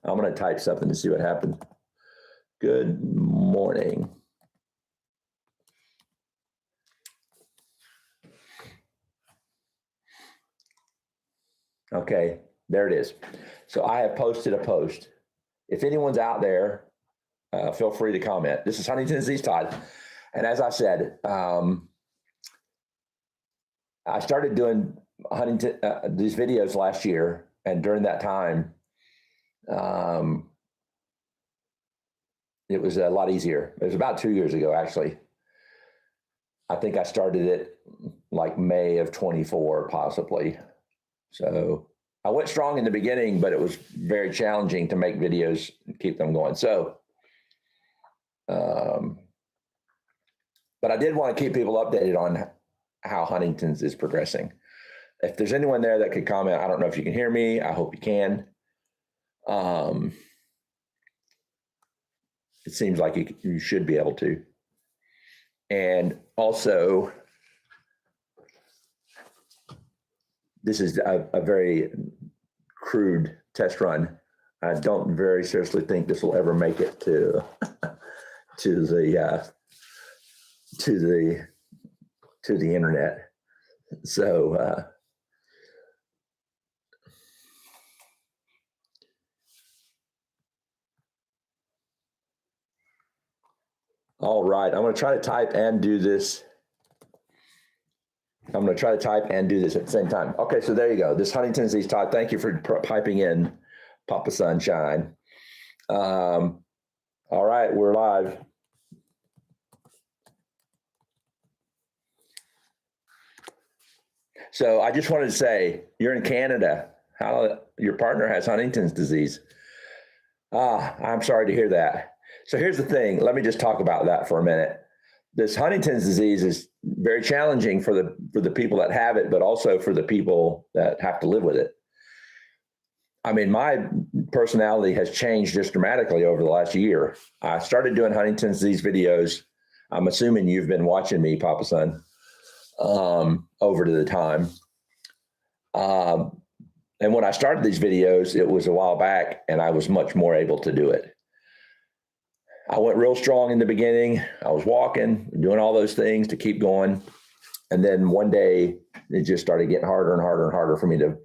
I'm going to type something to see what happens. Good morning. Okay, there it is. So I have posted a post. If anyone's out there, feel free to comment. This is Huntington's disease, Todd. And as I said, I started doing Huntington these videos last year, and during that time, it was a lot easier. It was about 2 years ago, actually. I think I started it like May of 24, possibly. So I went strong in the beginning, but it was very challenging to make videos and keep them going. So, but I did want to keep people updated on how Huntington's is progressing. If there's anyone there that could comment, I don't know if you can hear me. I hope you can. It seems like you should be able to. And also, this is a very crude test run. I don't very seriously think this will ever make it to the internet. So all right, I'm going to try to type and do this. I'm going to try to type and do this at the same time. Okay, so there you go. This Huntington's disease, Todd. Thank you for piping in, Papa Sunshine. All right, we're live. So I just wanted to say, you're in Canada. How your partner has Huntington's disease. I'm sorry to hear that. So here's the thing. Let me just talk about that for a minute. This Huntington's disease is very challenging for the people that have it, but also for the people that have to live with it. I mean, my personality has changed just dramatically over the last year. I started doing Huntington's disease videos. I'm assuming you've been watching me, Papa Son, over to the time. And when I started these videos, it was a while back, and I was much more able to do it. I went real strong in the beginning. I was walking, doing all those things to keep going. And then one day it just started getting harder and harder and harder for me to,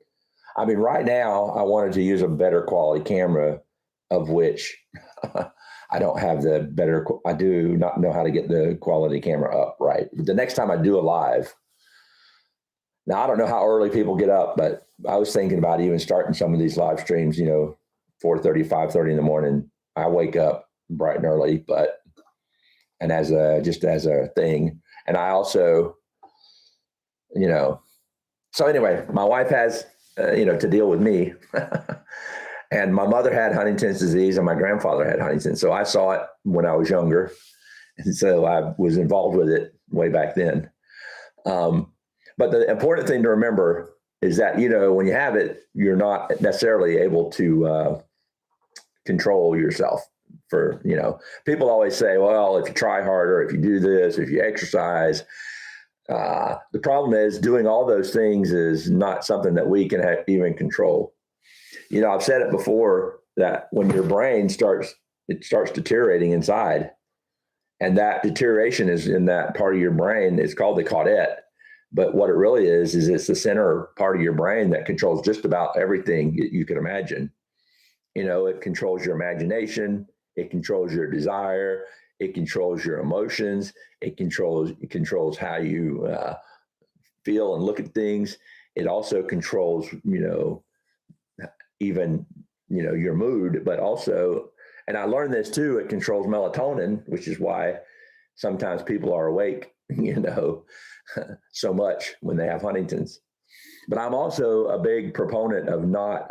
I mean, right now I wanted to use a better quality camera, of which I don't have the better, I do not know how to get the quality camera up right. The next time I do a live, now I don't know how early people get up, but I was thinking about even starting some of these live streams, 4:30, 5:30 in the morning. I wake up bright and early, and just as a thing. And I also, so anyway, my wife has, to deal with me and my mother had Huntington's disease and my grandfather had Huntington. So I saw it when I was younger. And so I was involved with it way back then. But the important thing to remember is that, when you have it, you're not necessarily able to control yourself. People always say, well, if you try harder, if you do this, if you exercise, the problem is doing all those things is not something that we can even control. I've said it before that when your brain starts deteriorating inside, and that deterioration is in that part of your brain, it's called the caudate. But what it really is it's the center part of your brain that controls just about everything you can imagine. It controls your imagination. It controls your desire. It controls your emotions. It controls how you feel and look at things. It also controls, even, your mood, but also, and I learned this too, it controls melatonin, which is why sometimes people are awake, so much when they have Huntington's. But I'm also a big proponent of not,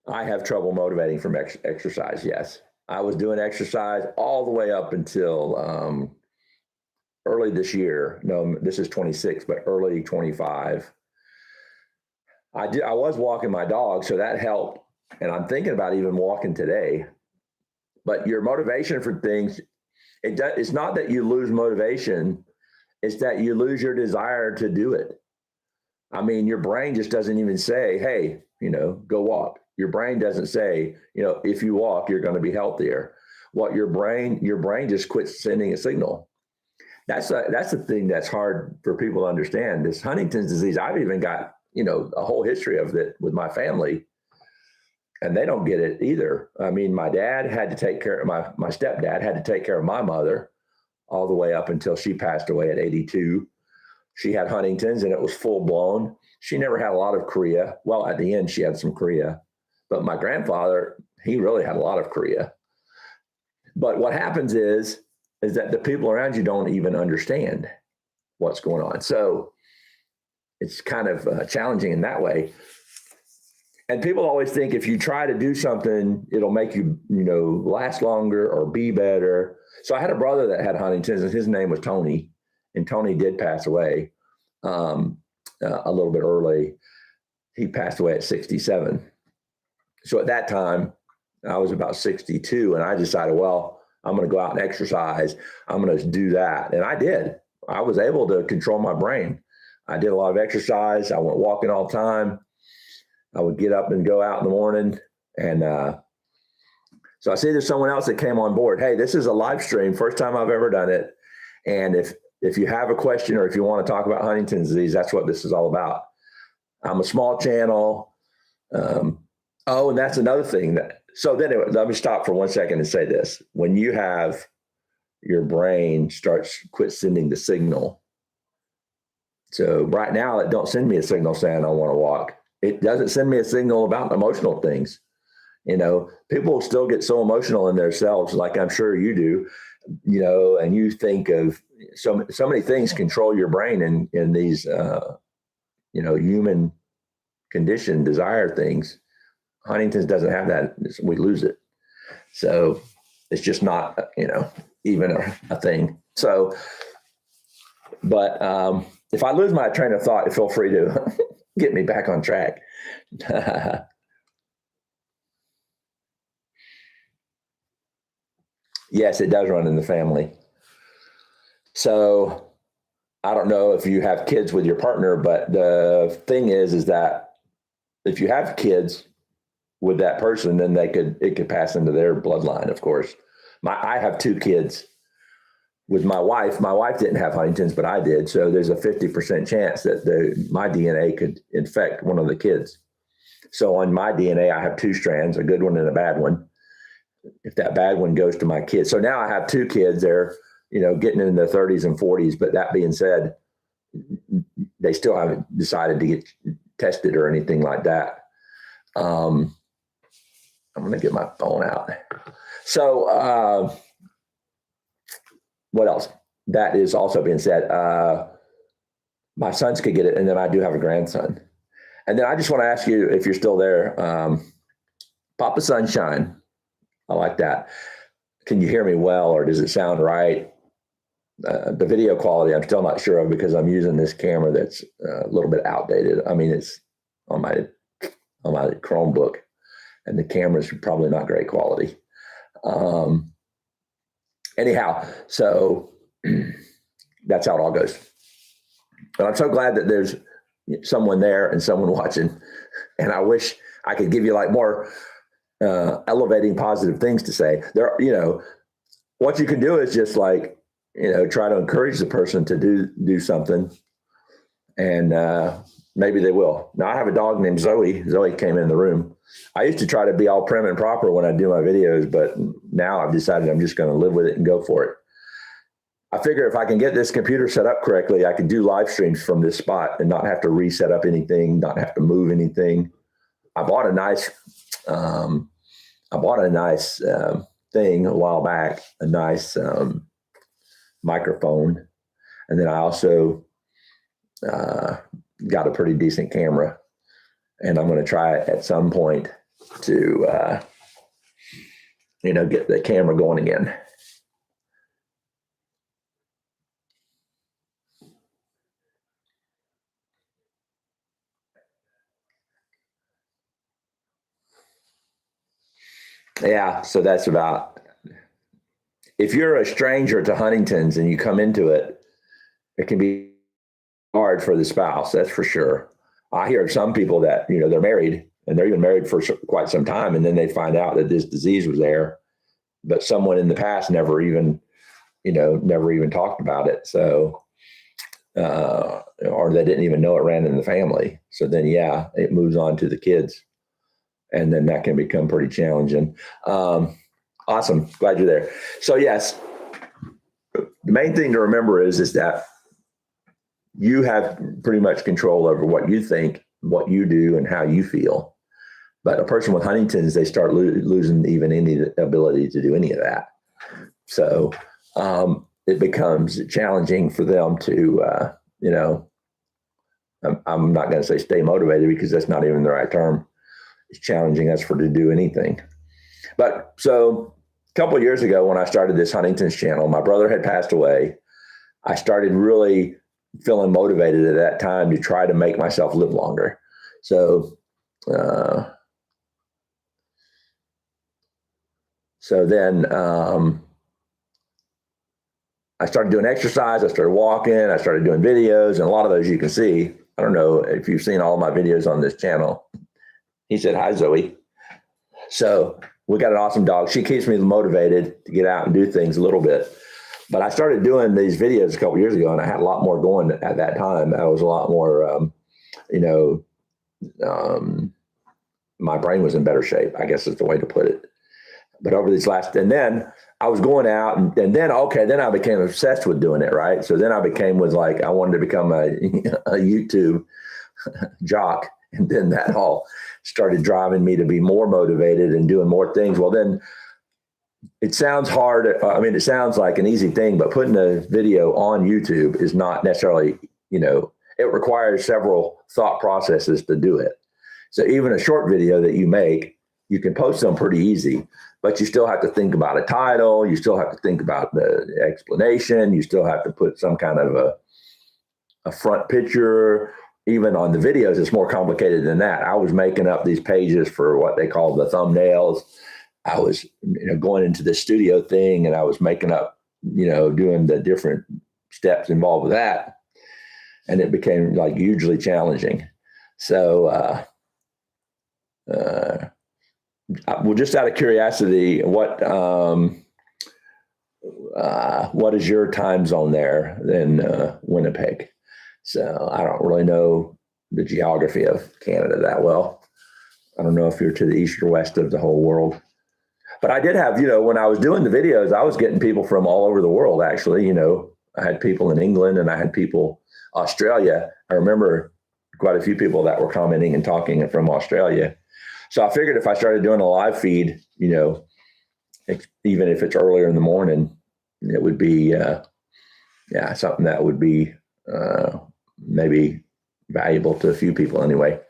I have trouble motivating from exercise. Yes. I was doing exercise all the way up until early this year. No, this is 26, but early 25. I was walking my dog, so that helped. And I'm thinking about even walking today. But your motivation for things, it's not that you lose motivation. It's that you lose your desire to do it. I mean, your brain just doesn't even say, hey, go walk. Your brain doesn't say, if you walk, you're going to be healthier. What your brain just quits sending a signal. That's the thing that's hard for people to understand. This Huntington's disease, I've even got, a whole history of it with my family, and they don't get it either. I mean, my dad had to take care of my stepdad had to take care of my mother all the way up until she passed away at 82. She had Huntington's and it was full blown. She never had a lot of chorea. Well, at the end, she had some chorea, but my grandfather, he really had a lot of chorea. But what happens is that the people around you don't even understand what's going on. So it's kind of challenging in that way. And people always think if you try to do something, it'll make you, last longer or be better. So I had a brother that had Huntington's, and his name was Tony, and Tony did pass away a little bit early. He passed away at 67. So at that time, I was about 62, and I decided, well, I'm going to go out and exercise. I'm going to do that. And I did. I was able to control my brain. I did a lot of exercise. I went walking all the time. I would get up and go out in the morning. And so I see there's someone else that came on board. Hey, this is a live stream. First time I've ever done it. And if you have a question or if you want to talk about Huntington's disease, that's what this is all about. I'm a small channel. And that's another thing let me stop for 1 second and say this. When you have your brain quit sending the signal. So right now it don't send me a signal saying I want to walk. It doesn't send me a signal about emotional things. People still get so emotional in themselves, like I'm sure you do, and you think of so many things control your brain in these, human condition desire things. Huntington's doesn't have that. We lose it. So it's just not, even a thing. So, but if I lose my train of thought, feel free to get me back on track. Yes, it does run in the family. So I don't know if you have kids with your partner, but the thing is that if you have kids with that person, then it could pass into their bloodline, of course. I have 2 kids with my wife. My wife didn't have Huntington's, but I did. So there's a 50% chance that my DNA could infect one of the kids. So on my DNA, I have 2 strands, a good one and a bad one. If that bad one goes to my kids. So now I have 2 kids. They're, getting in their 30s and 40s. But that being said, they still haven't decided to get tested or anything like that. I'm going to get my phone out. So what else? That is also being said. My sons could get it, and then I do have a grandson. And then I just want to ask you, if you're still there, Papa Sunshine, I like that. Can you hear me well, or does it sound right? The video quality, I'm still not sure of because I'm using this camera that's a little bit outdated. I mean, it's on my Chromebook, and the camera's probably not great quality. Anyhow, so that's how it all goes. But I'm so glad that there's someone there and someone watching, and I wish I could give you more elevating positive things to say. What you can do is just try to encourage the person to do something, and maybe they will. Now I have a dog named Zoe. Zoe came in the room. I used to try to be all prim and proper when I do my videos, but now I've decided I'm just going to live with it and go for it. I figure if I can get this computer set up correctly, I can do live streams from this spot and not have to reset up anything, not have to move anything. I bought a nice thing a while back, a nice microphone. And then I also got a pretty decent camera, and I'm going to try it at some point to, get the camera going again. Yeah. So that's about, if you're a stranger to Huntington's and you come into it, it can be hard for the spouse. That's for sure. I hear of some people that, they're married and they're even married for quite some time. And then they find out that this disease was there, but someone in the past never even talked about it. So, or they didn't even know it ran in the family. So then, it moves on to the kids, and then that can become pretty challenging. Awesome. Glad you're there. So yes, the main thing to remember is that you have pretty much control over what you think, what you do, and how you feel. But a person with Huntington's, they start losing even any ability to do any of that. So it becomes challenging for them to, I'm not going to say stay motivated, because that's not even the right term. It's challenging us to do anything. But so a couple of years ago, when I started this Huntington's channel, my brother had passed away. I started really feeling motivated at that time to try to make myself live longer. So, then I started doing exercise. I started walking. I started doing videos, and a lot of those you can see. I don't know if you've seen all of my videos on this channel. He said, "Hi, Zoe." So we got an awesome dog. She keeps me motivated to get out and do things a little bit. But I started doing these videos a couple of years ago, and I had a lot more going at that time. I was a lot more, my brain was in better shape, I guess is the way to put it. But over these and then I was going out, and then I became obsessed with doing it, right? So then I wanted to become a YouTube jock. And then that all started driving me to be more motivated and doing more things. Well, then it sounds hard. It sounds like an easy thing, but putting a video on YouTube is not necessarily, it requires several thought processes to do it. So even a short video that you make, you can post them pretty easy, but you still have to think about a title. You still have to think about the explanation. You still have to put some kind of a front picture. Even on the videos, it's more complicated than that. I was making up these pages for what they call the thumbnails. I was, going into the studio thing, and I was making up, doing the different steps involved with that. And it became hugely challenging. So, well, just out of curiosity, what is your time zone there in Winnipeg? So I don't really know the geography of Canada that well. I don't know if you're to the east or west of the whole world. But I did have, when I was doing the videos, I was getting people from all over the world, actually. I had people in England, and I had people Australia. I remember quite a few people that were commenting and talking from Australia. So I figured if I started doing a live feed, even if it's earlier in the morning, it would be, something that would be maybe valuable to a few people anyway.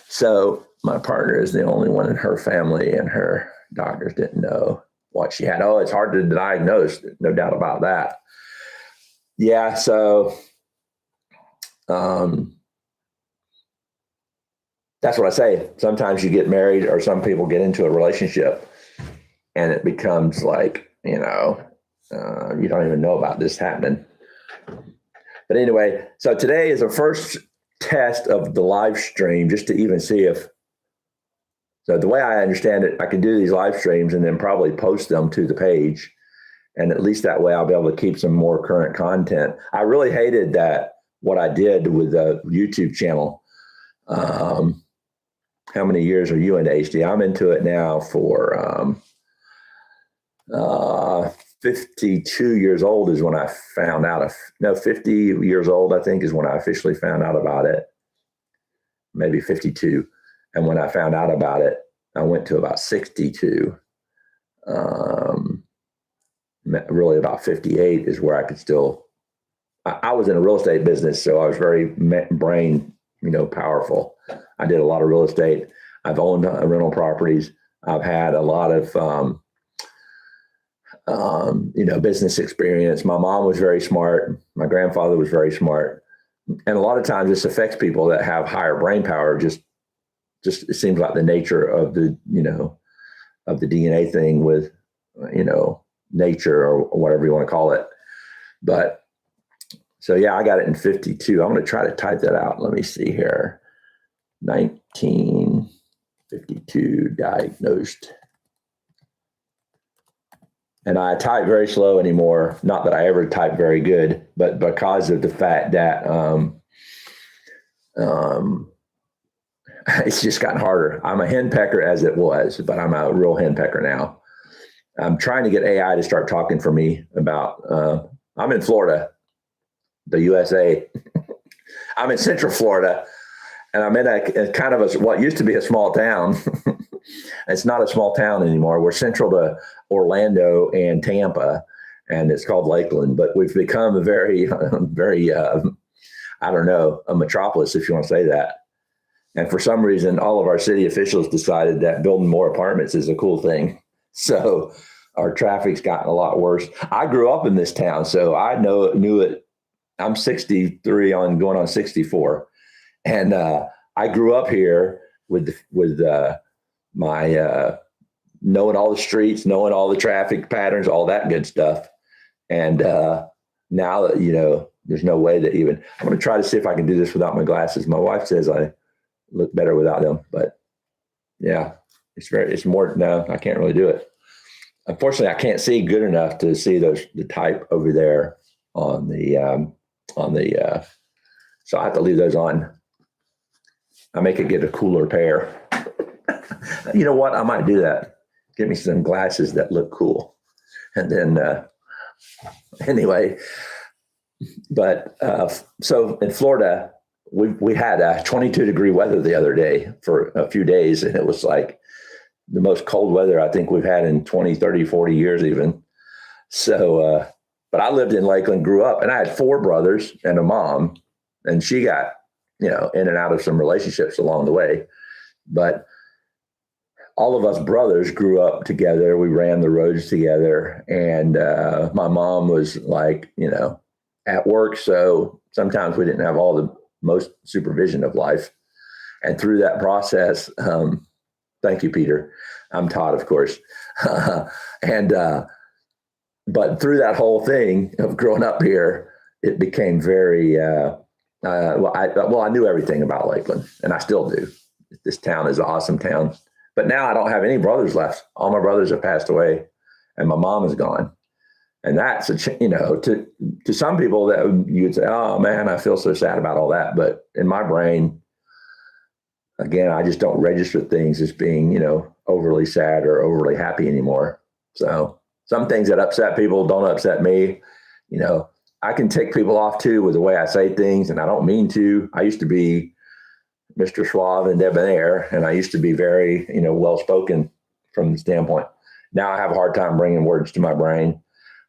So my partner is the only one in her family, and her doctors didn't know what she had. Oh, it's hard to diagnose. No doubt about that. Yeah. So, that's what I say. Sometimes you get married, or some people get into a relationship, and it becomes you don't even know about this happening. But anyway, so today is a first test of the live stream, just to even see if, so the way I understand it, I can do these live streams and then probably post them to the page. And at least that way I'll be able to keep some more current content. I really hated that, what I did with the YouTube channel. How many years are you into HD? I'm into it now for 52 years old is when I found out 50 years old, I think, is when I officially found out about it. Maybe 52. And when I found out about it, I went to about 62. Really about 58 is where I could still, I was in a real estate business, so I was very brain, powerful. I did a lot of real estate. I've owned rental properties. I've had a lot of, business experience. My mom was very smart. My grandfather was very smart. And a lot of times this affects people that have higher brain power. Just it seems like the nature of the, of the DNA thing with, nature or whatever you want to call it. But So yeah, I got it in 52. I'm going to try to type that out. Let me see here. 1952 diagnosed. And I type very slow anymore. Not that I ever type very good, but because of the fact that it's just gotten harder. I'm a henpecker as it was, but I'm a real henpecker now. I'm trying to get AI to start talking for me about, I'm in Florida, the USA. I'm in Central Florida, and I'm in a kind of what used to be a small town. It's not a small town anymore. We're central to Orlando and Tampa, and it's called Lakeland. But we've become a very, very, I don't know, a metropolis, if you want to say that. And for some reason, all of our city officials decided that building more apartments is a cool thing. So our traffic's gotten a lot worse. I grew up in this town, so I knew it. I'm 63 going on 64. And I grew up here with my knowing all the streets, knowing all the traffic patterns, all that good stuff. And now that, there's no way that even, I'm going to try to see if I can do this without my glasses. My wife says I look better without them, but yeah, it's more, no, I can't really do it. Unfortunately, I can't see good enough to see the type over there on the, so I have to leave those on. I make it get a cooler pair. You know what? I might do that. Get me some glasses that look cool. And then, anyway, but so in Florida, we had 22-degree weather the other day for a few days, and it was like the most cold weather I think we've had in 20, 30, 40 years even. So, but I lived in Lakeland, grew up, and I had 4 brothers and a mom, and she got, in and out of some relationships along the way. But all of us brothers grew up together. We ran the roads together, and my mom was like, at work. So sometimes we didn't have all the most supervision of life. And through that process, thank you, Peter. I'm Todd, of course. But through that whole thing of growing up here, it became very, I knew everything about Lakeland, and I still do. This town is an awesome town. But now I don't have any brothers left. All my brothers have passed away, and my mom is gone. And that's, to some people that you'd say, oh man, I feel so sad about all that. But in my brain, again, I just don't register things as being, overly sad or overly happy anymore. So some things that upset people don't upset me. I can tick people off too with the way I say things, and I don't mean to. I used to be Mr. Suave and debonair, and I used to be very, well-spoken from the standpoint. Now I have a hard time bringing words to my brain.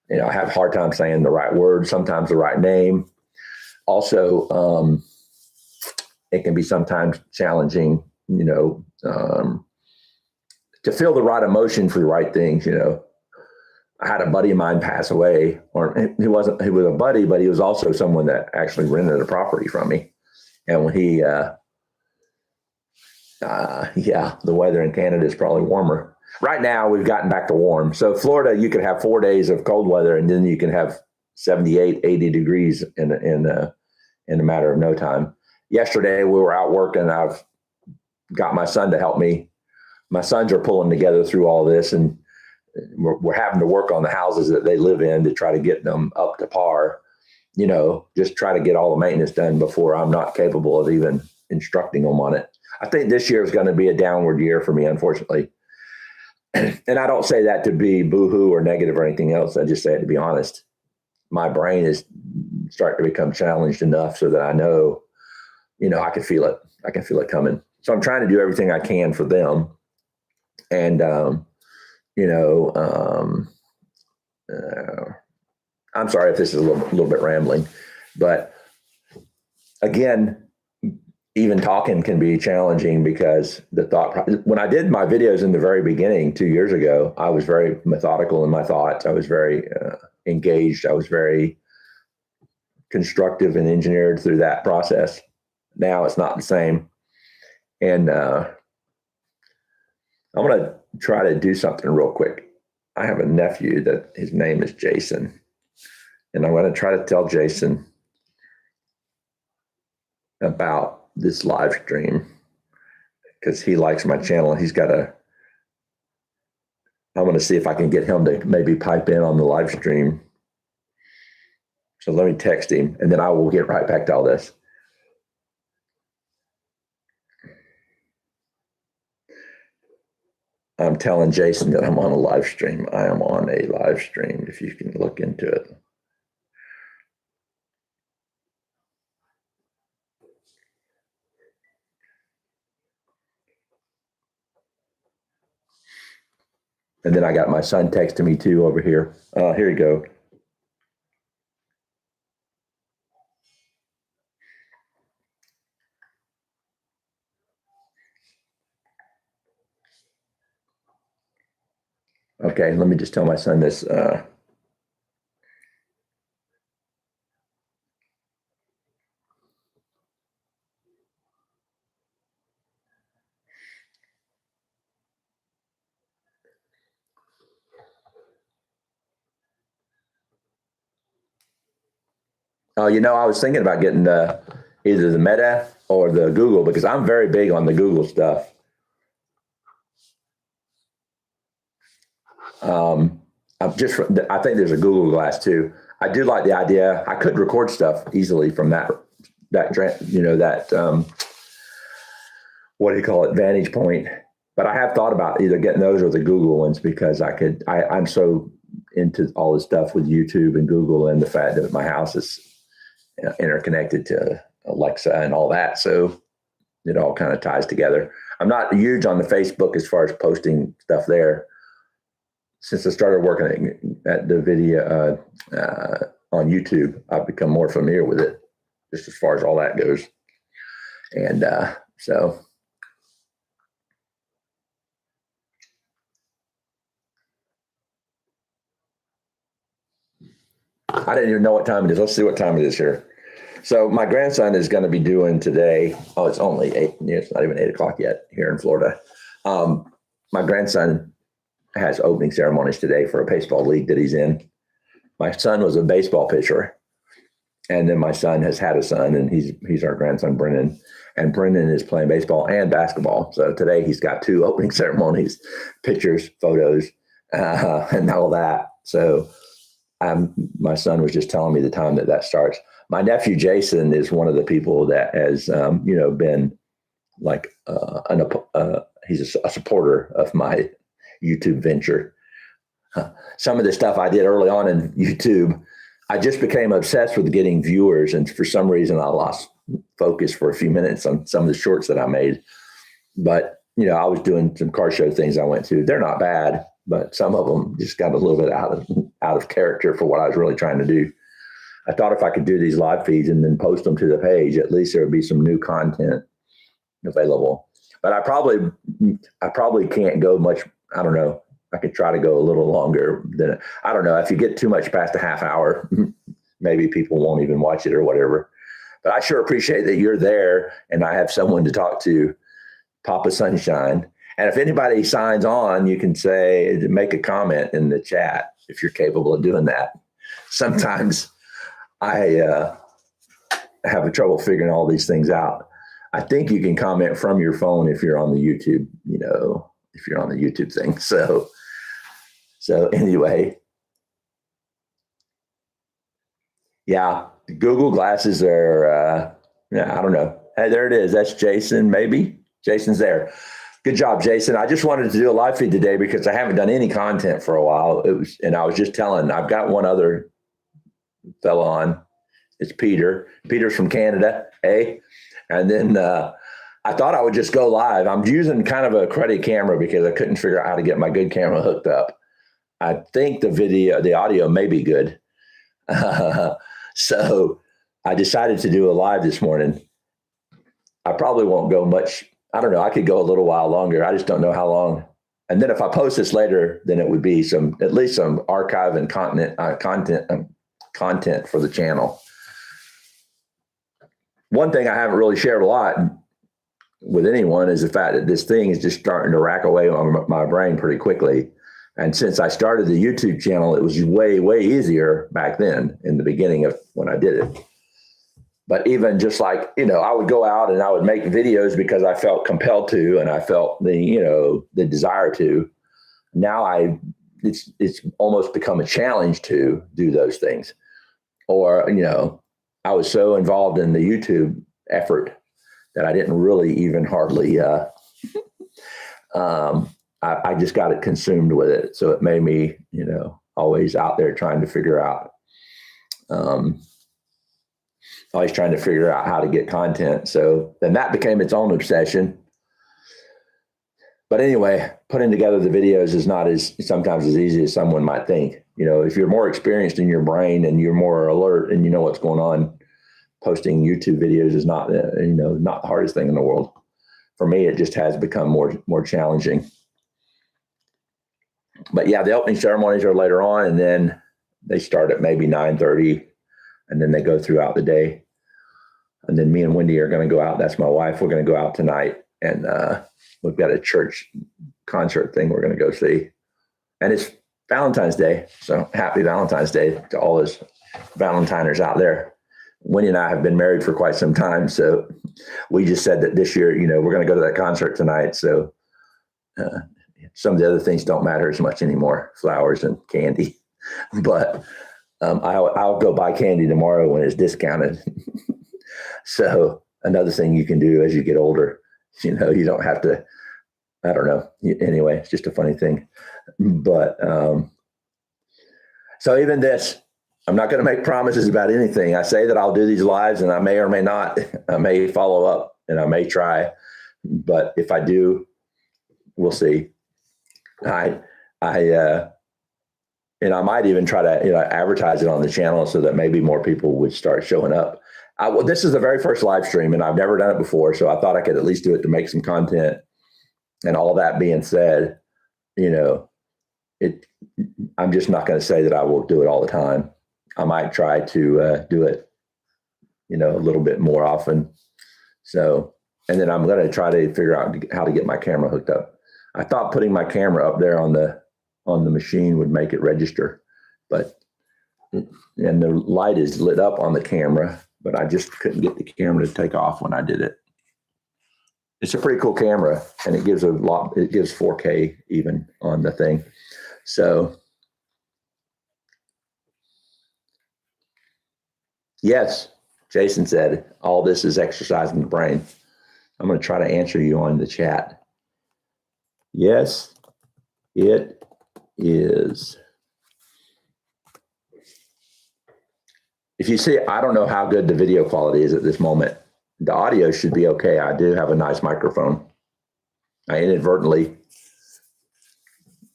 I have a hard time saying the right word, sometimes the right name. Also, it can be sometimes challenging, to feel the right emotion for the right things. I had a buddy of mine pass away, or he was a buddy, but he was also someone that actually rented a property from me. And when he, the weather in Canada is probably warmer. Right now, we've gotten back to warm. So Florida, you can have 4 days of cold weather, and then you can have 78, 80 degrees in a matter of no time. Yesterday, we were out working. I've got my son to help me. My sons are pulling together through all this, and we're having to work on the houses that they live in to try to get them up to par, just try to get all the maintenance done before I'm not capable of even instructing them on it. I think this year is going to be a downward year for me, unfortunately. And I don't say that to be boohoo or negative or anything else. I just say it to be honest. My brain is starting to become challenged enough so that I know, I can feel it. I can feel it coming. So I'm trying to do everything I can for them. And, I'm sorry if this is a little bit rambling, but again, even talking can be challenging because when I did my videos in the very beginning 2 years ago, I was very methodical in my thoughts. I was very engaged. I was very constructive and engineered through that process. Now it's not the same. And I'm going to try to do something real quick. I have a nephew that his name is Jason. And I'm going to try to tell Jason about this live stream because he likes my channel. I want to see if I can get him to maybe pipe in on the live stream. So let me text him, and then I will get right back to all this. I'm telling Jason that I'm on a live stream. I am on a live stream, if you can look into it. And then I got my son texting me too over here. Here you go. Okay, let me just tell my son this. Oh, I was thinking about getting either the Meta or the Google because I'm very big on the Google stuff. I think there's a Google Glass too. I do like the idea. I could record stuff easily from that what do you call it, vantage point. But I have thought about either getting those or the Google ones because I'm so into all this stuff with YouTube and Google and the fact that my house is interconnected to Alexa and all that. So it all kind of ties together. I'm not huge on the Facebook as far as posting stuff there. Since I started working at the video on YouTube, I've become more familiar with it just as far as all that goes. And so I didn't even know what time it is. Let's see what time it is here. So my grandson is going to be doing today. Oh, it's only 8. It's not even 8 o'clock yet here in Florida. My grandson has opening ceremonies today for a baseball league that he's in. My son was a baseball pitcher. And then my son has had a son, and he's our grandson, Brennan. And Brennan is playing baseball and basketball. So today he's got 2 opening ceremonies, pictures, photos, and all that. So my son was just telling me the time that starts. My nephew, Jason, is one of the people that has, been like, he's a supporter of my YouTube venture. Some of the stuff I did early on in YouTube, I just became obsessed with getting viewers. And for some reason, I lost focus for a few minutes on some of the shorts that I made. But, I was doing some car show things I went to. They're not bad, but some of them just got a little bit out of character for what I was really trying to do. I thought if I could do these live feeds and then post them to the page, at least there would be some new content available. But I probably can't go much. I don't know. I could try to go a little longer than, I don't know. If you get too much past a half hour, maybe people won't even watch it or whatever. But I sure appreciate that you're there and I have someone to talk to, Papa Sunshine. And if anybody signs on, you can make a comment in the chat if you're capable of doing that. Sometimes I have trouble figuring all these things out. I think you can comment from your phone if you're on the YouTube, if you're on the YouTube thing. So anyway, yeah, Google Glasses are, I don't know. Hey, there it is. That's Jason, maybe. Jason's there. Good job, Jason. I just wanted to do a live feed today because I haven't done any content for a while. I was just telling, I've got one other fellow on. It's Peter. Peter's from Canada, eh? And then I thought I would just go live. I'm using kind of a cruddy camera because I couldn't figure out how to get my good camera hooked up. I think the audio may be good. So I decided to do a live this morning. I probably won't go much. I don't know. I could go a little while longer. I just don't know how long. And then if I post this later, then it would be at least some archive and content for the channel. One thing I haven't really shared a lot with anyone is the fact that this thing is just starting to rack away on my brain pretty quickly. And since I started the YouTube channel, it was way, way easier back then in the beginning of when I did it. But even just like, I would go out and I would make videos because I felt compelled to, and I felt the desire to. Now it's almost become a challenge to do those things. Or, I was so involved in the YouTube effort that I didn't really even hardly, I just got it consumed with it. So it made me, always out there trying to figure out, always trying to figure out how to get content. So then that became its own obsession. But anyway, putting together the videos is not sometimes as easy as someone might think. If you're more experienced in your brain and you're more alert and you know what's going on, posting YouTube videos is not, not the hardest thing in the world. For me, it just has become more challenging. But yeah, the opening ceremonies are later on, and then they start at maybe 9:30, and then they go throughout the day. And then me and Wendy are going to go out. That's my wife. We're going to go out tonight, and we've got a church concert thing we're going to go see. And it's Valentine's Day, so happy Valentine's Day to all those Valentiners out there. Wendy and I have been married for quite some time, so we just said that this year, we're going to go to that concert tonight. So some of the other things don't matter as much anymore, flowers and candy. But I'll go buy candy tomorrow when it's discounted. So another thing you can do as you get older, you don't have to, I don't know. Anyway, it's just a funny thing. But so even this, I'm not going to make promises about anything. I say that I'll do these lives, and I may or may not. I may follow up, and I may try. But if I do, we'll see. And I might even try to advertise it on the channel so that maybe more people would start showing up. This is the very first live stream, and I've never done it before, so I thought I could at least do it to make some content. And all that being said, I'm just not going to say that I will do it all the time. I might try to do it, a little bit more often. So, and then I'm going to try to figure out how to get my camera hooked up. I thought putting my camera up there on the machine would make it register, and the light is lit up on the camera, but I just couldn't get the camera to take off when I did it. It's a pretty cool camera, and it gives 4K even on the thing. So yes, Jason said, all this is exercising the brain. I'm going to try to answer you on the chat. Yes, it is. If you see, I don't know how good the video quality is at this moment. The audio should be okay. I do have a nice microphone. I inadvertently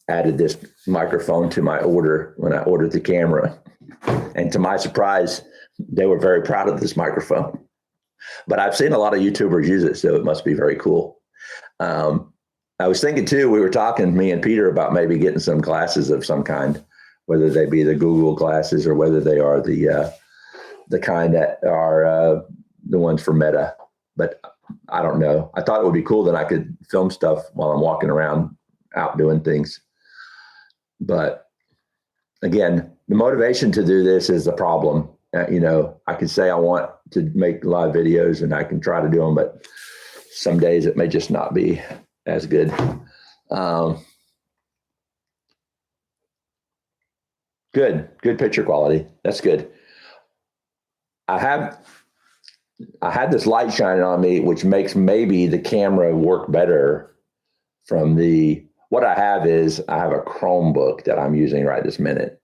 added this microphone to my order when I ordered the camera. And to my surprise, they were very proud of this microphone. But I've seen a lot of YouTubers use it, so it must be very cool. I was thinking too, we were talking, me and Peter, about maybe getting some glasses of some kind, whether they be the Google glasses or whether they are the kind that are the ones for Meta. But I don't know. I thought it would be cool that I could film stuff while I'm walking around out doing things. But again, the motivation to do this is the problem. I can say I want to make live videos and I can try to do them, but some days it may just not be as good. Good picture quality. That's good. I had this light shining on me, which makes maybe the camera work better from what I have is I have a Chromebook that I'm using right this minute.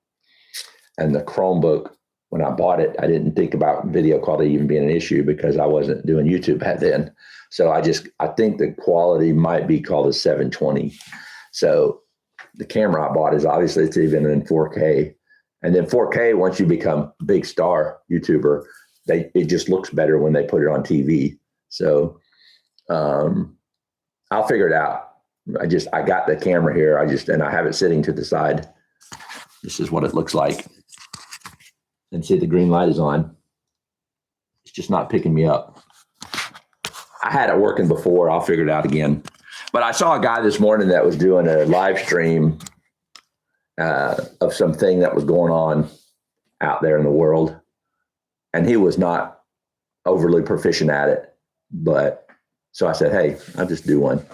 And the Chromebook, when I bought it, I didn't think about video quality even being an issue because I wasn't doing YouTube back then. So I think the quality might be called a 720. So the camera I bought is obviously it's even in 4K. And then 4K, once you become a big star YouTuber, it just looks better when they put it on TV. So I'll figure it out. I got the camera here. And I have it sitting to the side. This is what it looks like. And see, the green light is on. It's just not picking me up. I had it working before. I'll figure it out again. But I saw a guy this morning that was doing a live stream of something that was going on out there in the world. And he was not overly proficient at it. But so I said, hey, I'll just do one.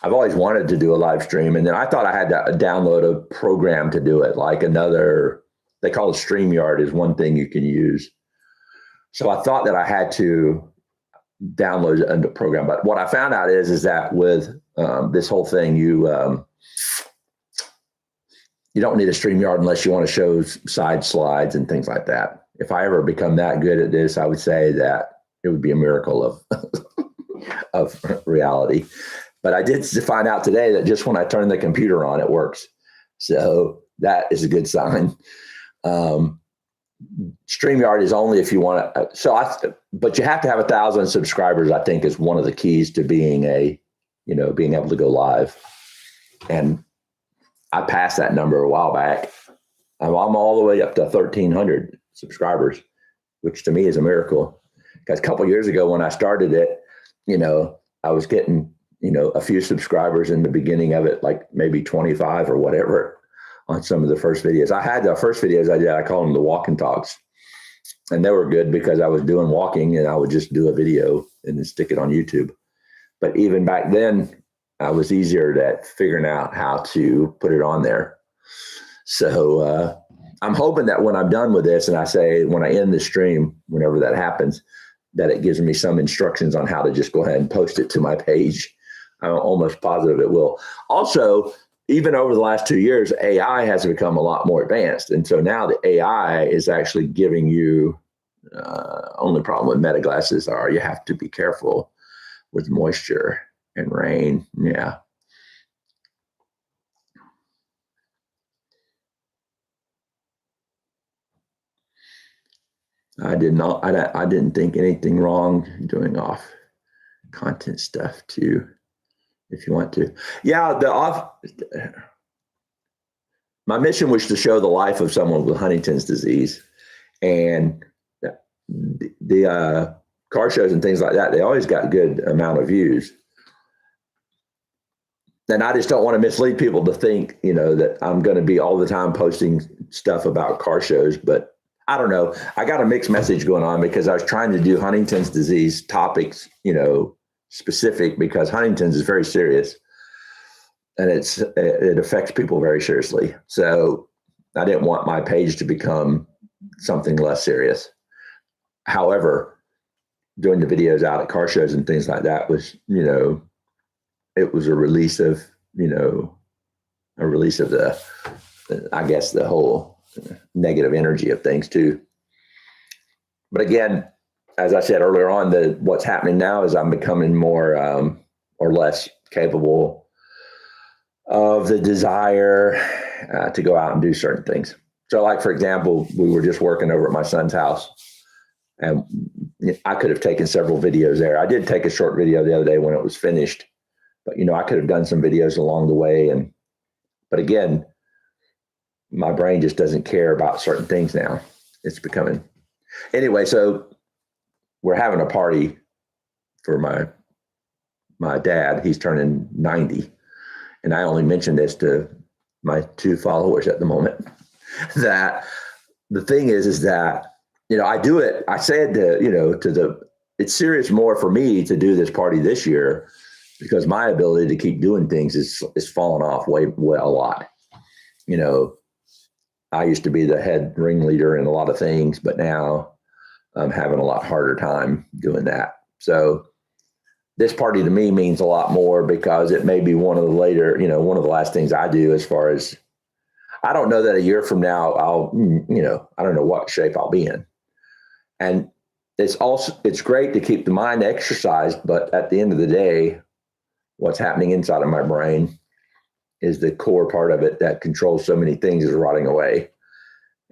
I've always wanted to do a live stream. And then I thought I had to download a program to do it, like another, they call it StreamYard is one thing you can use. So I thought that I had to download a program. But what I found out is that with this whole thing, you don't need a StreamYard unless you want to show side slides and things like that. If I ever become that good at this, I would say that it would be a miracle of of reality. But I did find out today that just when I turn the computer on, it works. So that is a good sign. StreamYard is only if you want to. But you have to have 1,000 subscribers, I think, is one of the keys to being being able to go live. And I passed that number a while back. I'm all the way up to 1,300 subscribers, which to me is a miracle. Because a couple of years ago when I started it, I was getting, a few subscribers in the beginning of it, like maybe 25 or whatever on some of the first videos. I had the first videos I did, I call them the walk and talks. And they were good because I was doing walking and I would just do a video and then stick it on YouTube. But even back then, I was easier at figuring out how to put it on there. So I'm hoping that when I'm done with this and I say, when I end the stream, whenever that happens, that it gives me some instructions on how to just go ahead and post it to my page. I'm almost positive it will. Also, even over the last 2 years, AI has become a lot more advanced. And so now the AI is actually giving you, only problem with Meta glasses are you have to be careful with moisture and rain. Yeah. I didn't think anything wrong doing off content stuff too, if you want to. Yeah, my mission was to show the life of someone with Huntington's disease, and the car shows and things like that, they always got good amount of views. And I just don't want to mislead people to think, that I'm going to be all the time posting stuff about car shows, but I don't know. I got a mixed message going on because I was trying to do Huntington's disease topics, specific, because Huntington's is very serious and it affects people very seriously. So I didn't want my page to become something less serious. However, doing the videos out at car shows and things like that was, it was a release of the, I guess, the whole negative energy of things too. But again, as I said earlier on, what's happening now is I'm becoming more or less capable of the desire to go out and do certain things. So like, for example, we were just working over at my son's house and I could have taken several videos there. I did take a short video the other day when it was finished, but I could have done some videos along the way. But again, my brain just doesn't care about certain things now. It's becoming, anyway, so we're having a party for my dad. He's turning 90. And I only mentioned this to my 2 followers at the moment, that the thing is that, I do it. I said it's serious more for me to do this party this year because my ability to keep doing things is falling off way a lot. I used to be the head ringleader in a lot of things, but now I'm having a lot harder time doing that. So this party to me means a lot more because it may be one of the last things I do, as far as, I don't know that a year from now, I don't know what shape I'll be in. And it's great to keep the mind exercised, but at the end of the day, what's happening inside of my brain is the core part of it that controls so many things is rotting away.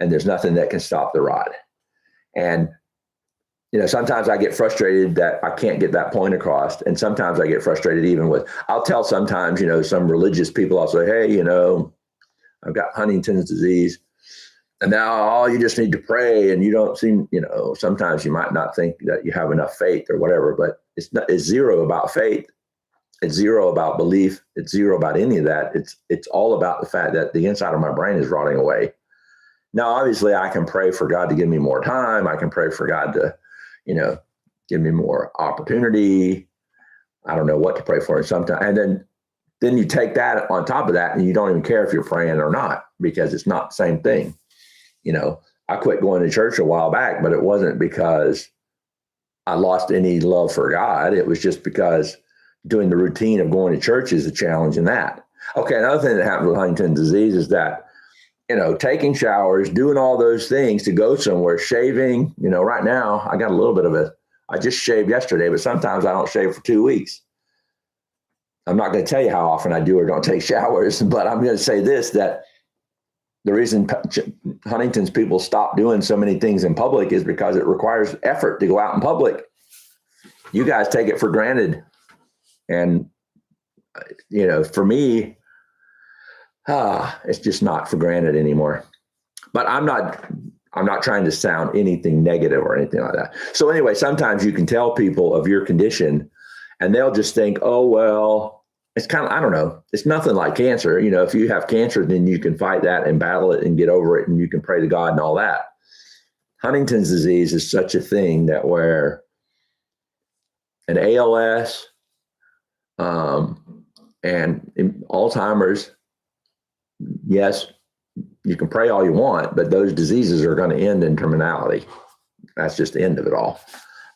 And there's nothing that can stop the rot. And, sometimes I get frustrated that I can't get that point across. And sometimes I get frustrated even with, I'll tell sometimes, some religious people, I'll say, hey, I've got Huntington's disease. And now you just need to pray. And you don't seem, sometimes you might not think that you have enough faith or whatever, but it's zero about faith. It's zero about belief. It's zero about any of that. It's all about the fact that the inside of my brain is rotting away. Now, obviously, I can pray for God to give me more time. I can pray for God to, give me more opportunity. I don't know what to pray for sometimes. And then you take that on top of that and you don't even care if you're praying or not, because it's not the same thing. I quit going to church a while back, but it wasn't because I lost any love for God. It was just because doing the routine of going to church is a challenge in that. Okay, another thing that happens with Huntington's disease is that, taking showers, doing all those things to go somewhere, shaving, right now I got a little bit of I just shaved yesterday, but sometimes I don't shave for 2 weeks. I'm not going to tell you how often I do or don't take showers, but I'm going to say this, that the reason Huntington's people stop doing so many things in public is because it requires effort to go out in public. You guys take it for granted. And, for me, it's just not for granted anymore. But I'm not trying to sound anything negative or anything like that. So anyway, sometimes you can tell people of your condition and they'll just think, oh, well, it's kind of, I don't know. It's nothing like cancer. If you have cancer, then you can fight that and battle it and get over it and you can pray to God and all that. Huntington's disease is such a thing that where an ALS and Alzheimer's, yes, you can pray all you want, but those diseases are going to end in terminality. That's just the end of it all.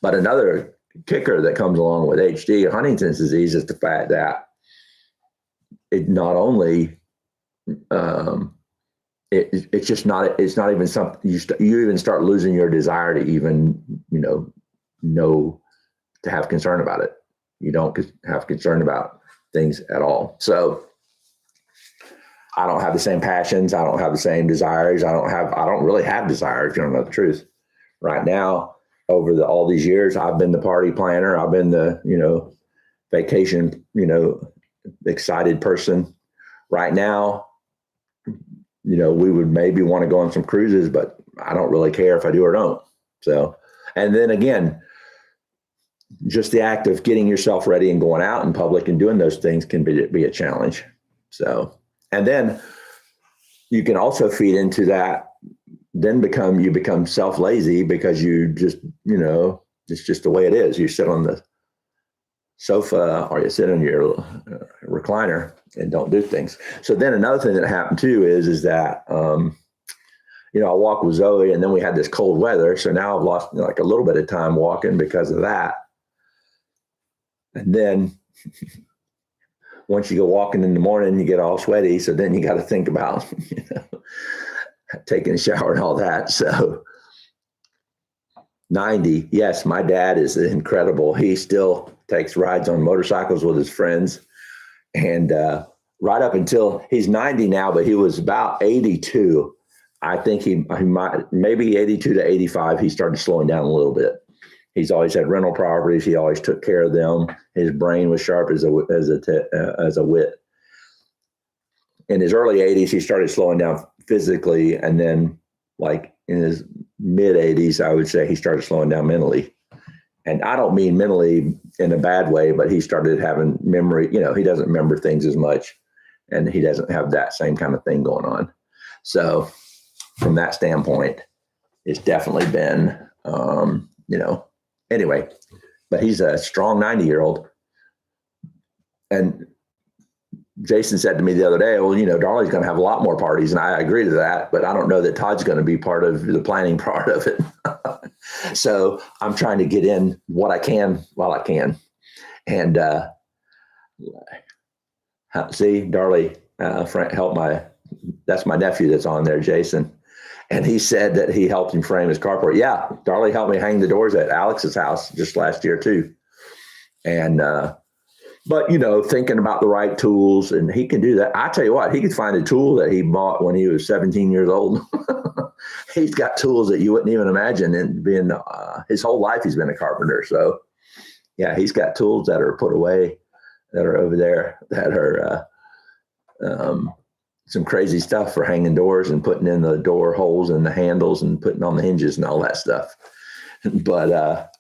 But another kicker that comes along with HD, Huntington's disease, is the fact that it not only, it's just not, it's not even something, you even start losing your desire to even, know to have concern about it. You don't have concern about things at all. So I don't have the same passions. I don't have the same desires. I don't really have desires, if you don't know the truth. Right now, over all these years, I've been the party planner. I've been the, vacation, excited person. Right now, we would maybe want to go on some cruises, but I don't really care if I do or don't. So, and then again, just the act of getting yourself ready and going out in public and doing those things can be a challenge. So, and then you can also feed into that, then you become self-lazy because you just, it's just the way it is. You sit on the sofa or you sit on your recliner and don't do things. So then another thing that happened too is that, I walk with Zoe and then we had this cold weather. So now I've lost like a little bit of time walking because of that. And then once you go walking in the morning, you get all sweaty. So then you got to think about, taking a shower and all that. So 90, yes, my dad is incredible. He still takes rides on motorcycles with his friends. And right up until he's 90 now, but he was about 82. I think he might, maybe 82 to 85, he started slowing down a little bit. He's always had rental properties. He always took care of them. His brain was sharp as a wit. In his early 80s, he started slowing down physically. And then like in his mid 80s, I would say he started slowing down mentally. And I don't mean mentally in a bad way, but he started having memory. He doesn't remember things as much and he doesn't have that same kind of thing going on. So from that standpoint, it's definitely been, anyway, but he's a strong 90-year-old. And Jason said to me the other day, well, Darley's going to have a lot more parties. And I agree to that, but I don't know that Todd's going to be part of the planning part of it. So I'm trying to get in what I can while I can. And see, Darley, that's my nephew that's on there, Jason. And he said that he helped him frame his carport. Yeah, Darley helped me hang the doors at Alex's house just last year too. And, but, thinking about the right tools, and he can do that. I tell you what, he could find a tool that he bought when he was 17 years old. He's got tools that you wouldn't even imagine. And being his whole life, he's been a carpenter. So, yeah, he's got tools that are put away, that are over there, that are some crazy stuff for hanging doors and putting in the door holes and the handles and putting on the hinges and all that stuff. But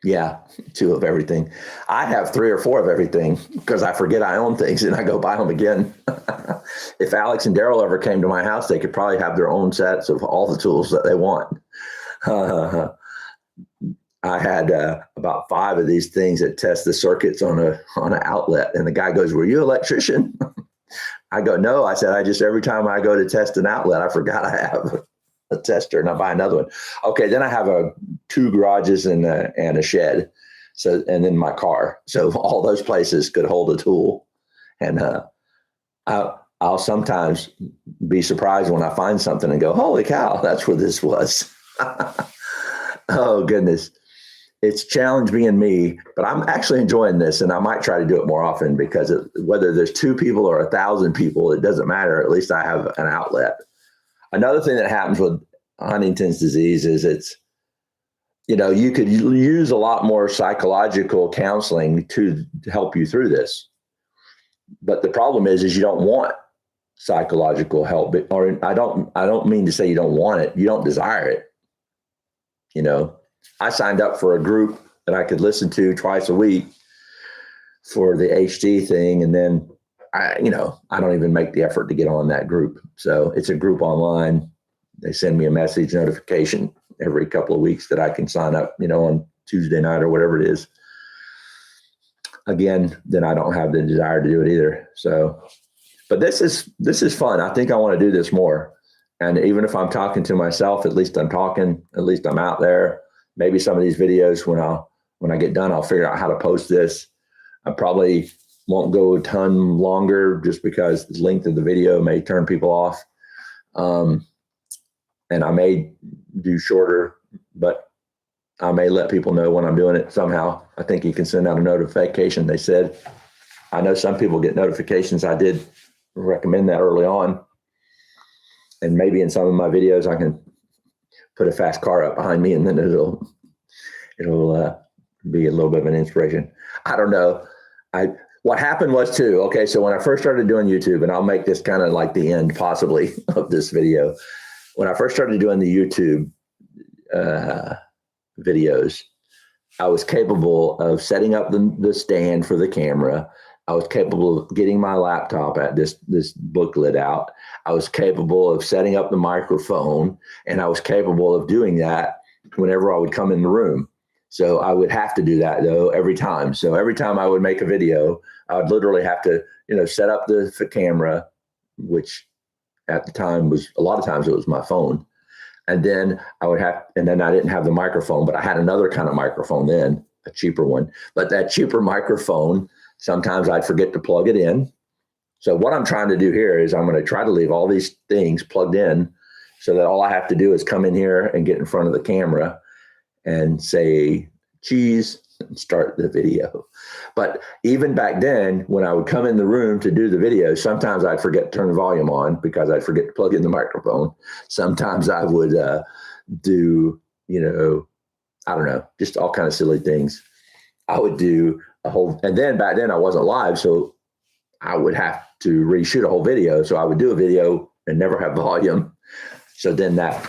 Yeah, 2 of everything. I have 3 or 4 of everything because I forget I own things and I go buy them again. If Alex and Daryl ever came to my house, they could probably have their own sets of all the tools that they want. I had about 5 of these things that test the circuits on an outlet, and the guy goes, "Were you an electrician?" I go, "No." I said, "I just every time I go to test an outlet, I forgot I have a tester, and I buy another one." Okay, then I have 2 garages and a shed, so and then my car. So all those places could hold a tool, and I'll sometimes be surprised when I find something and go, "Holy cow, that's where this was." Oh goodness. It's challenged me and me, but I'm actually enjoying this, and I might try to do it more often because whether there's 2 people or 1,000 people, it doesn't matter. At least I have an outlet. Another thing that happens with Huntington's disease is you could use a lot more psychological counseling to help you through this. But the problem is you don't want psychological help, or I don't mean to say you don't want it. You don't desire it. I signed up for a group that I could listen to twice a week for the HD thing. And then I don't even make the effort to get on that group. So it's a group online. They send me a message notification every couple of weeks that I can sign up, on Tuesday night or whatever it is. Again, then I don't have the desire to do it either. So, but this is fun. I think I want to do this more. And even if I'm talking to myself, at least I'm talking, at least I'm out there. Maybe some of these videos, when I get done, I'll figure out how to post this. I probably won't go a ton longer just because the length of the video may turn people off. And I may do shorter, but I may let people know when I'm doing it somehow. I think you can send out a notification. They said, I know some people get notifications. I did recommend that early on. And maybe in some of my videos, I can put a fast car up behind me, and then it'll be a little bit of an inspiration. I don't know. What happened was too, okay, so when I first started doing YouTube, and I'll make this kind of like the end possibly of this video. When I first started doing the YouTube videos, I was capable of setting up the stand for the camera. I was capable of getting my laptop at this booklet out. I was capable of setting up the microphone, and I was capable of doing that whenever I would come in the room. So I would have to do that though every time. So every time I would make a video, I would literally have to, set up the camera, which at the time was a lot of times it was my phone. And then and then I didn't have the microphone, but I had another kind of microphone then, a cheaper one. But that cheaper microphone, sometimes I'd forget to plug it in. So what I'm trying to do here is I'm going to try to leave all these things plugged in so that all I have to do is come in here and get in front of the camera and say cheese and start the video. But even back then, when I would come in the room to do the video, sometimes I'd forget to turn the volume on because I'd forget to plug in the microphone. Sometimes I would do, I don't know, just all kind of silly things. I would do and then back then I wasn't live, so I would have to reshoot a whole video. So I would do a video and never have volume. So then that,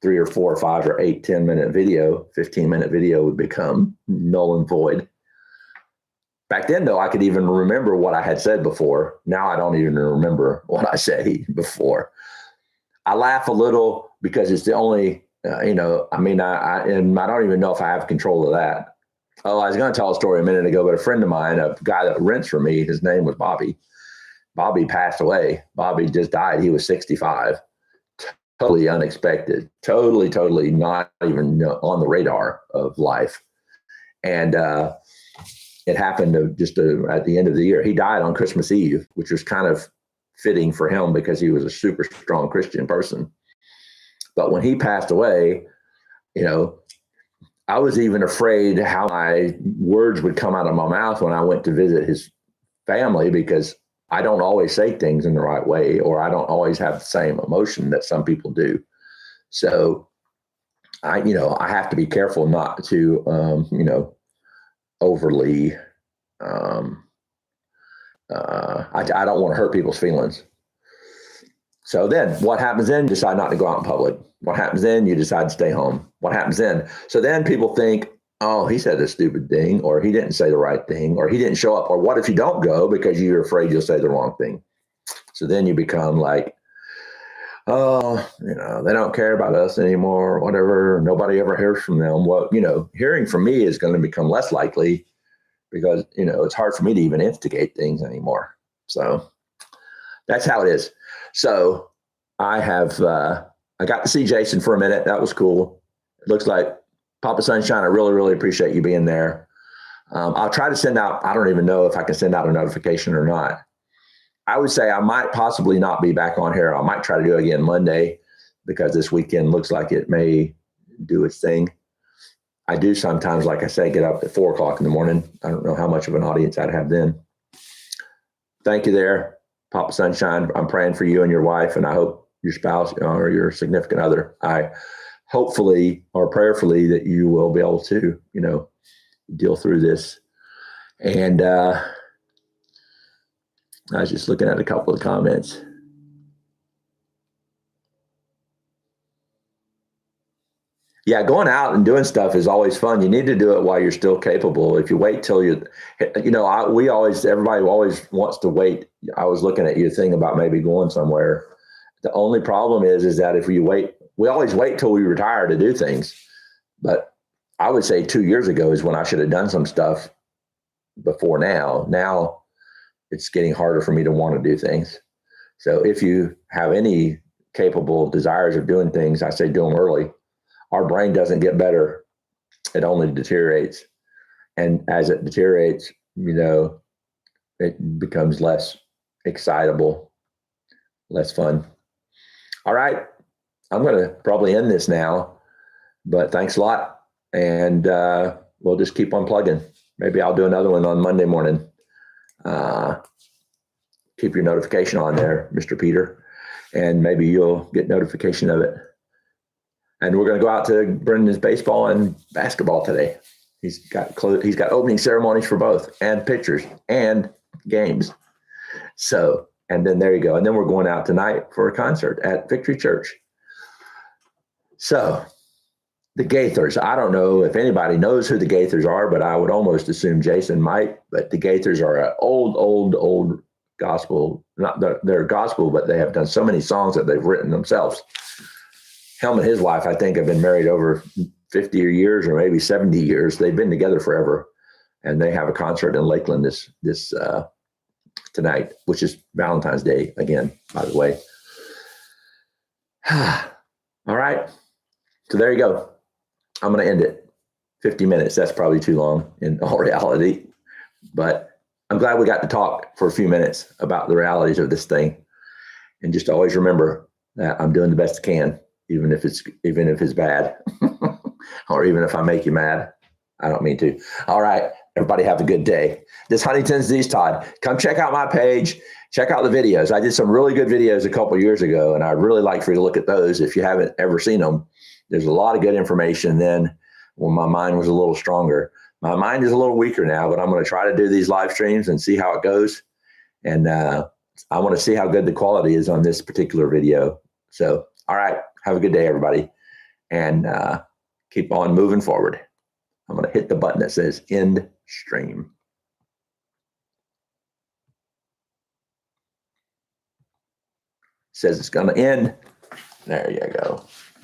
3 or 4 or 5 or 8, 10-minute video, 15-minute video would become null and void. Back then, though, I could even remember what I had said before. Now I don't even remember what I say before. I laugh a little because it's the only, I don't even know if I have control of that. Oh, I was going to tell a story a minute ago, but a friend of mine, a guy that rents from me, his name was Bobby. Bobby passed away. Bobby just died. He was 65. Totally unexpected. Totally not even on the radar of life. And it happened just at the end of the year. He died on Christmas Eve, which was kind of fitting for him because he was a super strong Christian person. But when he passed away, I was even afraid how my words would come out of my mouth when I went to visit his family, because I don't always say things in the right way, or I don't always have the same emotion that some people do. So I have to be careful not to, overly, I don't want to hurt people's feelings. So then what happens then? Decide not to go out in public. What happens then? You decide to stay home. What happens then? So then people think oh, he said a stupid thing, or he didn't say the right thing, or he didn't show up, or what if you don't go because you're afraid you'll say the wrong thing? So then you become like, oh, they don't care about us anymore, or whatever. Nobody ever hears from them. Well, hearing from me is going to become less likely because, it's hard for me to even instigate things anymore. So that's how it is. So I got to see Jason for a minute. That was cool. It looks like Papa Sunshine, I really, really appreciate you being there. I'll try to send out, I don't even know if I can send out a notification or not. I would say I might possibly not be back on here. I might try to do it again Monday because this weekend looks like it may do its thing. I do sometimes, like I say, get up at 4:00 in the morning. I don't know how much of an audience I'd have then. Thank you there, Papa Sunshine. I'm praying for you and your wife, and I hope your spouse or your significant other, I hopefully or prayerfully that you will be able to, deal through this. And I was just looking at a couple of comments. Yeah, going out and doing stuff is always fun. You need to do it while you're still capable. If you wait till everybody always wants to wait. I was looking at your thing about maybe going somewhere. The only problem is that if we always wait till we retire to do things. But I would say 2 years ago is when I should have done some stuff before now. Now it's getting harder for me to want to do things. So if you have any capable desires of doing things, I say do them early. Our brain doesn't get better. It only deteriorates. And as it deteriorates, it becomes less excitable, less fun. All right. I'm going to probably end this now, but thanks a lot. And we'll just keep on plugging. Maybe I'll do another one on Monday morning. Keep your notification on there, Mr. Peter, and maybe you'll get notification of it. And we're going to go out to Brendan's baseball and basketball today. He's got opening ceremonies for both, and pictures and games. So, and then there you go. And then we're going out tonight for a concert at Victory Church. So the Gaithers, I don't know if anybody knows who the Gaithers are, but I would almost assume Jason might. But the Gaithers are an old gospel, they're gospel, but they have done so many songs that they've written themselves. Helm and his wife, I think, have been married over 50 years or maybe 70 years. They've been together forever. And they have a concert in Lakeland this tonight, which is Valentine's Day again, by the way. All right. So there you go. I'm going to end it. 50 minutes. That's probably too long in all reality. But I'm glad we got to talk for a few minutes about the realities of this thing. And just always remember that I'm doing the best I can. Even if it's bad, or even if I make you mad. I don't mean to. All right, everybody have a good day. This Huntington's disease, Todd. Come check out my page. Check out the videos. I did some really good videos a couple of years ago, and I'd really like for you to look at those if you haven't ever seen them. There's a lot of good information then when my mind was a little stronger. My mind is a little weaker now, but I'm going to try to do these live streams and see how it goes. And I want to see how good the quality is on this particular video. So, all right. Have a good day, everybody, and keep on moving forward. I'm going to hit the button that says end stream. Says it's going to end. There you go.